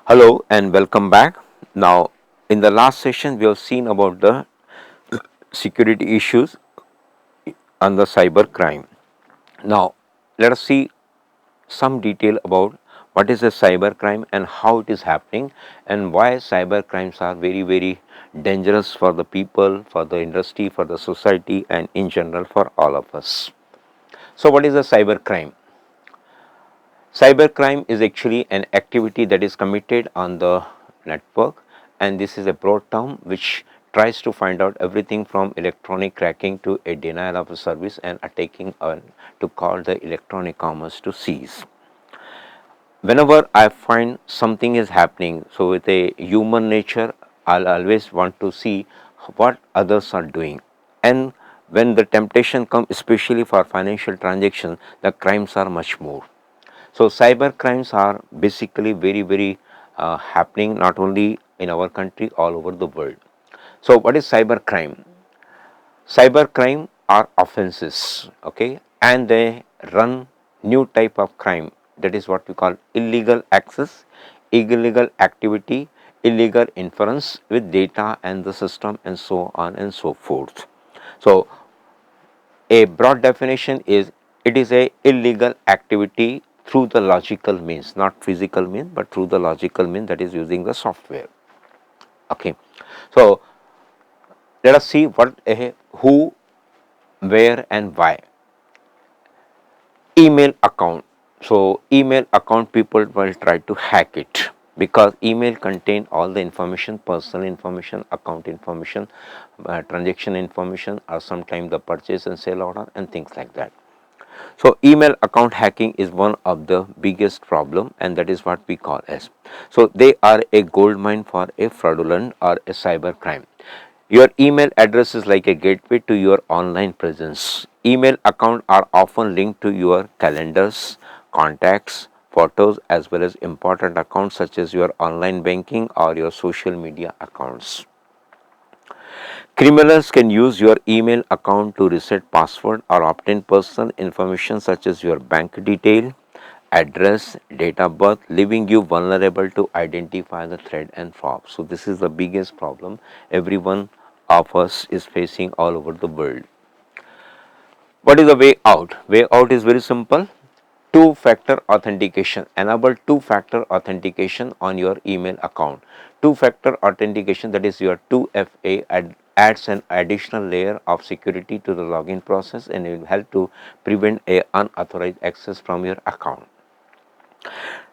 Hello and welcome back. Now, in the last session, we have seen about the security issues and the cyber crime. Now, let us see some detail about what is a cyber crime and how it is happening and why cyber crimes are very dangerous for the people, for the industry, for the society, and in general for all of us. So, what is a cyber crime? Cybercrime is actually an activity that is committed on the network, and this is a broad term which tries to find out everything from electronic cracking to a denial of a service and attacking to call the electronic commerce to cease. Whenever I find something is happening, so with a human nature, I'll always want to see what others are doing. And when the temptation comes, especially for financial transactions, the crimes are much more. So cyber crimes are basically very happening not only in our country, all over the world. So what is cyber crime? Cyber crime are offenses, okay, and they run new type of crime, that is what we call illegal access, illegal activity, illegal inference with data and the system, and so on and so forth. So a broad definition is it is a illegal activity through the logical means, not physical means, but through the logical means, that is using the software. Okay. So let us see what who, where, and why. Email account. So email account, people will try to hack it because email contain all the information, personal information, account information, transaction information, or sometimes the purchase and sale order and things like that. So email account hacking is one of the biggest problem, and that is what we call as. So they are a gold mine for a fraudulent or a cyber crime. Your email address is like a gateway to your online presence. Email accounts are often linked to your calendars, contacts, photos, as well as important accounts such as your online banking or your social media accounts. Criminals can use your email account to reset password or obtain personal information such as your bank detail, address, date of birth, leaving you vulnerable to identify the threat and fraud. So this is the biggest problem every one of us is facing all over the world. What is the way out? Way out is very simple. Two-factor authentication. Enable two-factor authentication on your email account. Two-factor authentication, that is your 2FA, adds an additional layer of security to the login process and it will help to prevent a unauthorized access from your account.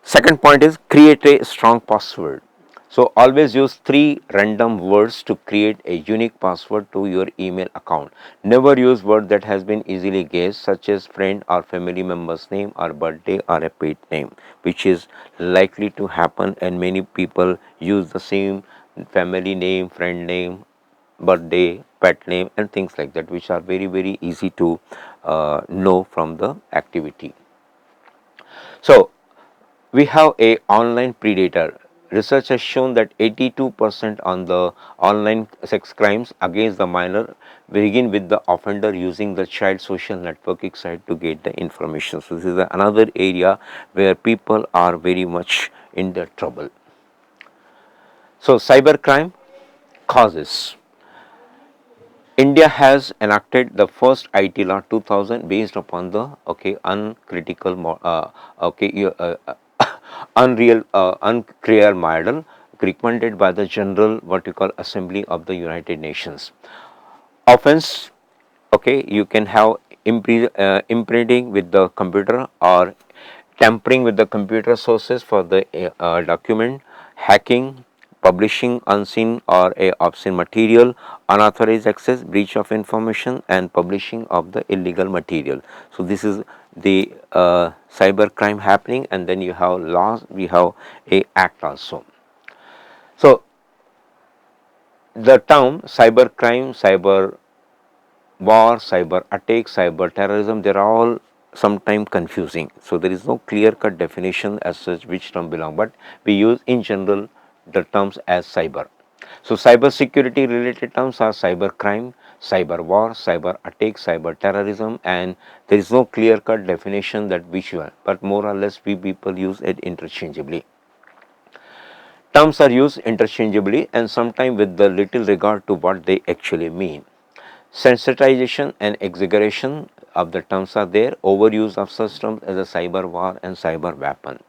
Second point is create a strong password. So always use 3 random words to create a unique password to your email account. Never use word that has been easily guessed, such as friend or family member's name or birthday or a pet name, which is likely to happen, and many people use the same family name, friend name, birthday, pet name, and things like that, which are very easy to know from the activity. So we have a online predator. Research has shown that 82% on the online sex crimes against the minor begin with the offender using the child social networking site to get the information. So this is another area where people are very much in the trouble. So cybercrime causes. India has enacted the first IT law 2000 based upon the uncritical unreal unclear model recommended by the General what you call Assembly of the United Nations. Offense, you can have imprinting with the computer or tampering with the computer sources for the document, hacking, publishing unseen or a obscene material, unauthorized access, breach of information, and publishing of the illegal material. So this is the cyber crime happening, and then you have laws, we have a act also. So the term cyber crime, cyber war, cyber attack, cyber terrorism, they are all sometimes confusing. So there is no clear cut definition as such which term belong, but we use in general the terms as cyber. So cyber security related terms are cyber crime, cyber war, cyber attack, cyber terrorism, and there is no clear cut definition that which one, but more or less we people use it interchangeably. Terms are used interchangeably and sometimes with the little regard to what they actually mean. Sensitization and exaggeration of the terms are there. Overuse of such terms as a cyber war and cyber weapon.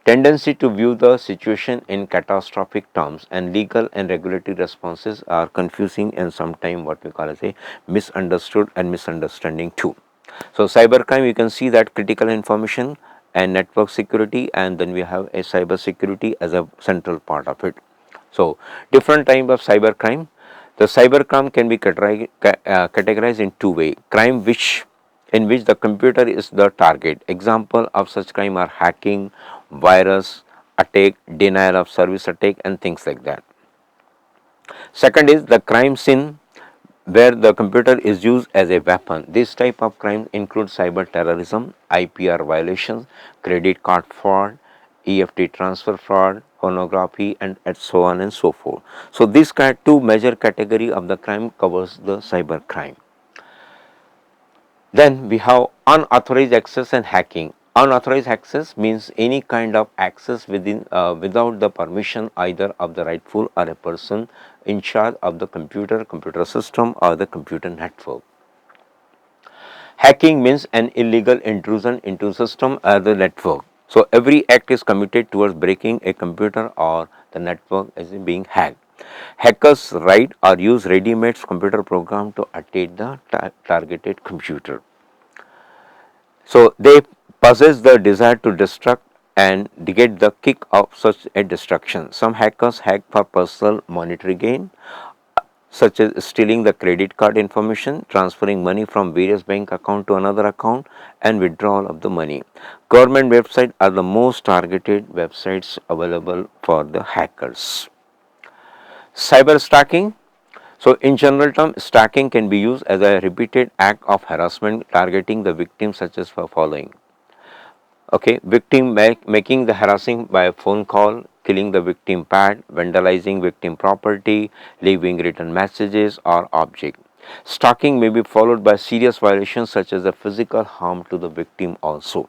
Tendency to view the situation in catastrophic terms and legal and regulatory responses are confusing and sometimes what we call as a misunderstood and misunderstanding too. So, cybercrime, you can see that critical information and network security, and then we have a cyber security as a central part of it. So, different type of cybercrime. The cybercrime can be categorized in two ways. Crime in which the computer is the target. Example of such crime are hacking, virus attack, denial of service attack, and things like that. Second is the crime scene where the computer is used as a weapon. This type of crime includes cyber terrorism, IPR violations, credit card fraud, EFT transfer fraud, pornography, and so on and so forth. So, these two major category of the crime covers the cyber crime. Then we have unauthorized access and hacking. Unauthorized access means any kind of access without the permission either of the rightful or a person in charge of the computer system or the computer network. Hacking means an illegal intrusion into system or the network. So, every act is committed towards breaking a computer or the network as being hacked. Hackers write or use ready-made computer program to attack the targeted computer. So, they possess the desire to destruct and get the kick of such a destruction. Some hackers hack for personal monetary gain, such as stealing the credit card information, transferring money from various bank account to another account, and withdrawal of the money. Government websites are the most targeted websites available for the hackers. Cyber stalking. So, in general term, stalking can be used as a repeated act of harassment targeting the victim, such as for following. Okay, victim making the harassing by a phone call, killing the victim pad, vandalizing victim property, leaving written messages or object. Stalking may be followed by serious violations such as the physical harm to the victim also.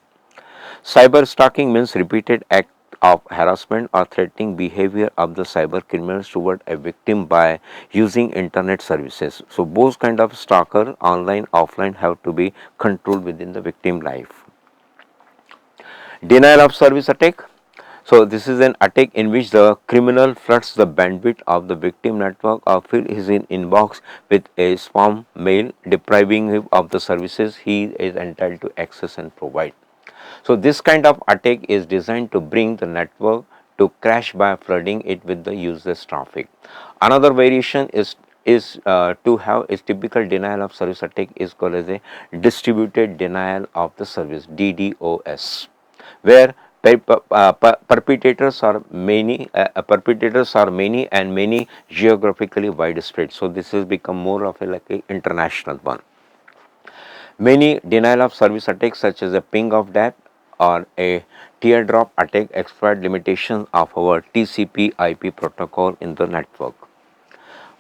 Cyber stalking means repeated act of harassment or threatening behavior of the cyber criminals toward a victim by using internet services. So, both kind of stalker, online, offline, have to be controlled within the victim life. Denial of service attack. So, this is an attack in which the criminal floods the bandwidth of the victim network or fill his inbox with a spam mail, depriving him of the services he is entitled to access and provide. So, this kind of attack is designed to bring the network to crash by flooding it with the user's traffic. Another variation is to have a typical denial of service attack is called as a distributed denial of the service, DDoS, where perpetrators are many and many geographically widespread. So, this has become more of a like a international one. Many denial of service attacks such as a ping of death or a teardrop attack exploit limitations of our TCP IP protocol in the network.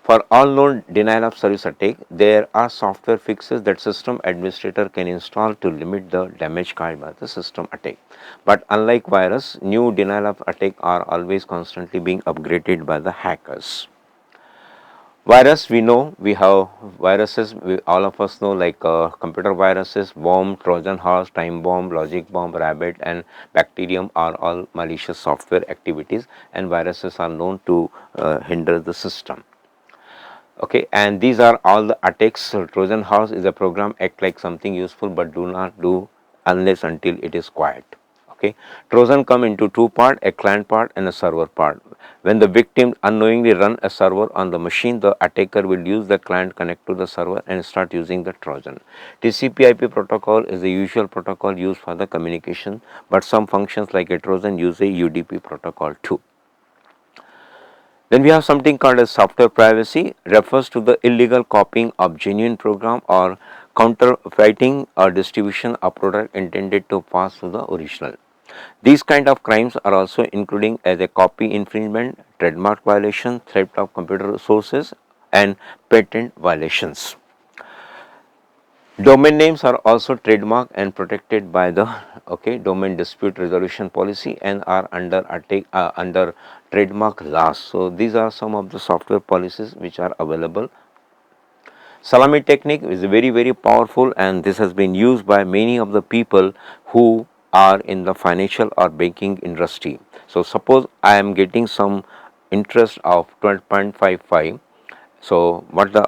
For all known denial of service attack, there are software fixes that system administrator can install to limit the damage caused by the system attack. But unlike virus, new denial of attack are always constantly being upgraded by the hackers. Virus, we know we have viruses, all of us know like computer viruses, worm, Trojan horse, time bomb, logic bomb, rabbit and bacterium are all malicious software activities and viruses are known to hinder the system. Okay, and these are all the attacks. So, Trojan horse is a program act like something useful but do not do unless until it is quiet. Okay, Trojan come into two part, a client part and a server part. When the victim unknowingly run a server on the machine, the attacker will use the client connect to the server and start using the Trojan. TCP/IP protocol is the usual protocol used for the communication, but some functions like a Trojan use a UDP protocol too. Then we have something called as software privacy, refers to the illegal copying of genuine program or counterfeiting or distribution of product intended to pass to the original. These kind of crimes are also including as a copy infringement, trademark violation, theft of computer resources and patent violations. Domain names are also trademarked and protected by the domain dispute resolution policy and are under trademark laws. So these are some of the software policies which are available. Salami technique is very powerful, and this has been used by many of the people who are in the financial or banking industry. So suppose I am getting some interest of 12.55. So what the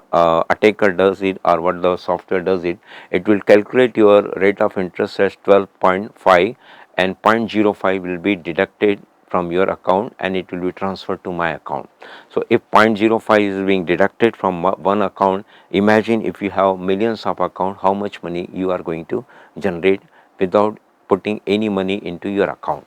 attacker does it, or what the software does it, it will calculate your rate of interest as 12.5, and 0.05 will be deducted from your account and it will be transferred to my account. So if 0.05 is being deducted from one account, imagine if you have millions of account, how much money you are going to generate without putting any money into your account.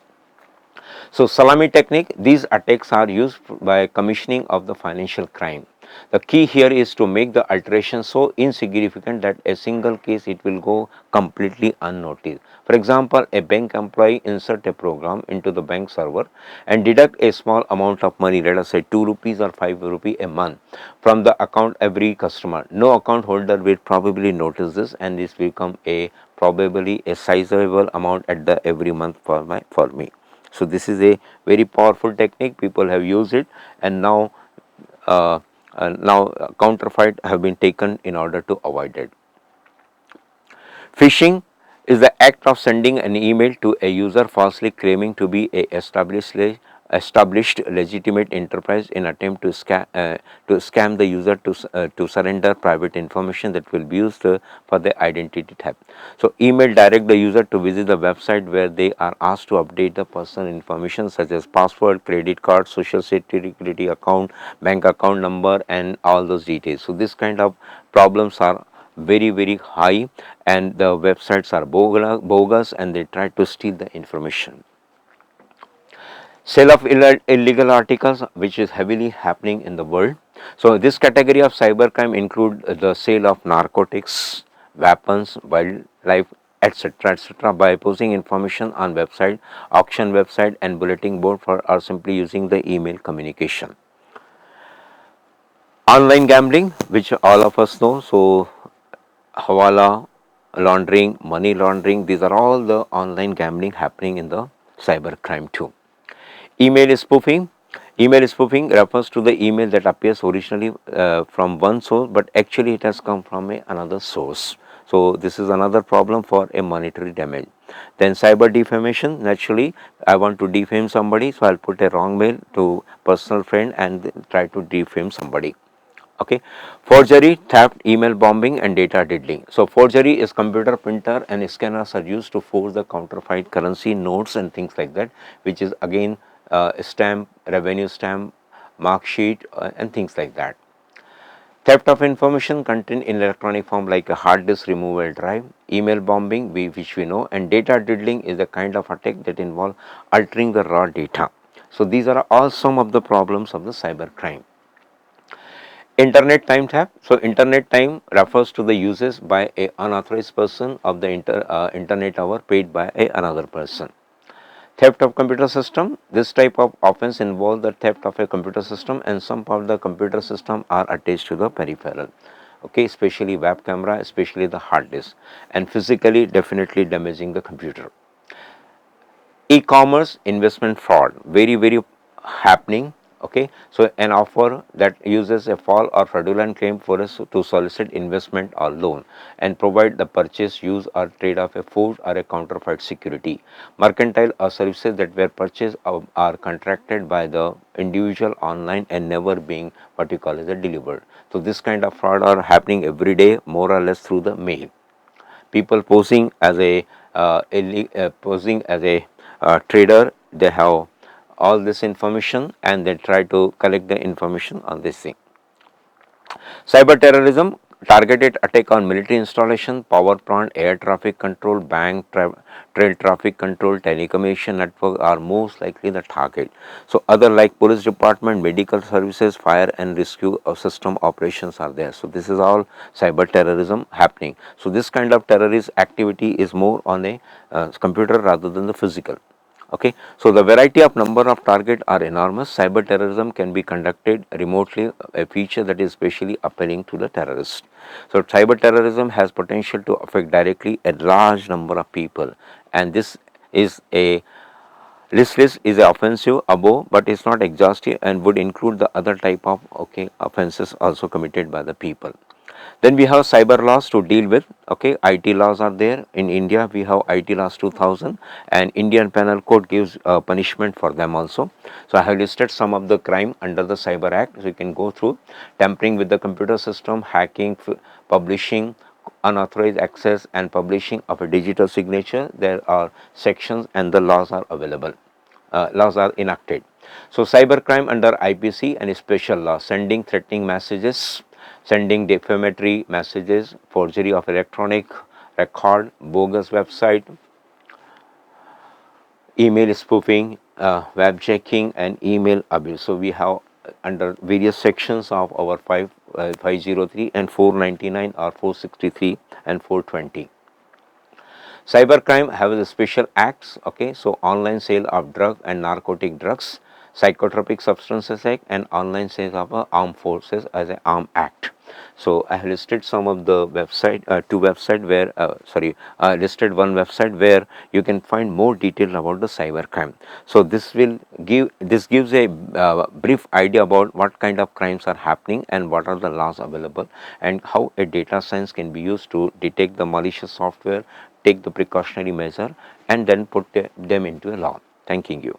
So salami technique, these attacks are used by commissioning of the financial crime. The key here is to make the alteration so insignificant that a single case it will go completely unnoticed. For example, a bank employee insert a program into the bank server and deduct a small amount of money, let us say 2 rupees or 5 rupee a month, from the account every customer. No account holder will probably notice this, and this will become a probably a sizable amount at the every month for me. So this is a very powerful technique. People have used it, and now counterfeit have been taken in order to avoid it. Phishing is the act of sending an email to a user falsely claiming to be a established legitimate enterprise in attempt to scam the user to surrender private information that will be used for the identity theft. So email direct the user to visit the website where they are asked to update the personal information such as password, credit card, social security account, bank account number, and all those details. So this kind of problems are very high, and the websites are bogus and they try to steal the information. Sale of illegal articles, which is heavily happening in the world. So this category of cybercrime include the sale of narcotics, weapons, wildlife, etc. by posting information on website, auction website, and bulletin board for or simply using the email communication. Online gambling, which all of us know. So hawala, laundering, money laundering, these are all the online gambling happening in the cybercrime too. Email spoofing. Email spoofing refers to the email that appears originally from one source, but actually it has come from another source. So this is another problem for a monetary damage. Then cyber defamation. Naturally, I want to defame somebody, so I'll put a wrong mail to personal friend and try to defame somebody. Okay. Forgery, theft, email bombing, and data diddling. So forgery is computer printer and scanners are used to forge the counterfeit currency notes and things like that, which is again stamp, revenue stamp, mark sheet, and things like that. Theft of information contained in electronic form like a hard disk removal drive, email bombing, which we know, and data diddling is a kind of attack that involve altering the raw data. So these are all some of the problems of the cyber crime. Internet time theft. So internet time refers to the uses by a unauthorized person of the internet hour paid by another person. Theft of computer system. This type of offense involves the theft of a computer system, and some of the computer system are attached to the peripheral. Okay, especially web camera, especially the hard disk, and physically definitely damaging the computer. E-commerce investment fraud, very happening. Okay, so an offer that uses a false or fraudulent claim for us to solicit investment or loan and provide the purchase, use, or trade of a food or a counterfeit security. Mercantile or services that were purchased are contracted by the individual online and never being what you call as a delivered. So this kind of fraud are happening every day, more or less through the mail. People posing as a trader, they have all this information and they try to collect the information on this thing. Cyber terrorism, targeted attack on military installation, power plant, air traffic control, bank, trail traffic control, telecommunication network are most likely the target. So other like police department, medical services, fire and rescue system operations are there. So this is all cyber terrorism happening. So this kind of terrorist activity is more on a computer rather than the physical. Okay, so the variety of number of target are enormous. Cyber terrorism can be conducted remotely, a feature that is especially appealing to the terrorists. So cyber terrorism has potential to affect directly a large number of people, and this is a this list is offensive above, but it's not exhaustive and would include the other type of offenses also committed by the people. Then we have cyber laws to deal with. Okay, IT laws are there. In India, we have IT laws 2000, and Indian Penal Code gives punishment for them also. So I have listed some of the crime under the Cyber Act. So you can go through: tampering with the computer system, hacking, publishing unauthorized access, and publishing of a digital signature. There are sections and the laws are available. Laws are enacted. So cybercrime under IPC and special law: sending threatening messages, sending defamatory messages, forgery of electronic record, bogus website, email spoofing, web checking, and email abuse. So we have under various sections of our 503 and 499 or 463 and 420. Cybercrime have the special acts. Okay, so online sale of drug and narcotic drugs, psychotropic substances act, and online sale of armed forces as an armed act. So I have listed some of the website, two website where listed one website where you can find more detail about the cybercrime. So this gives a brief idea about what kind of crimes are happening and what are the laws available, and how a data science can be used to detect the malicious software, take the precautionary measure, and then put them into a law. Thanking you.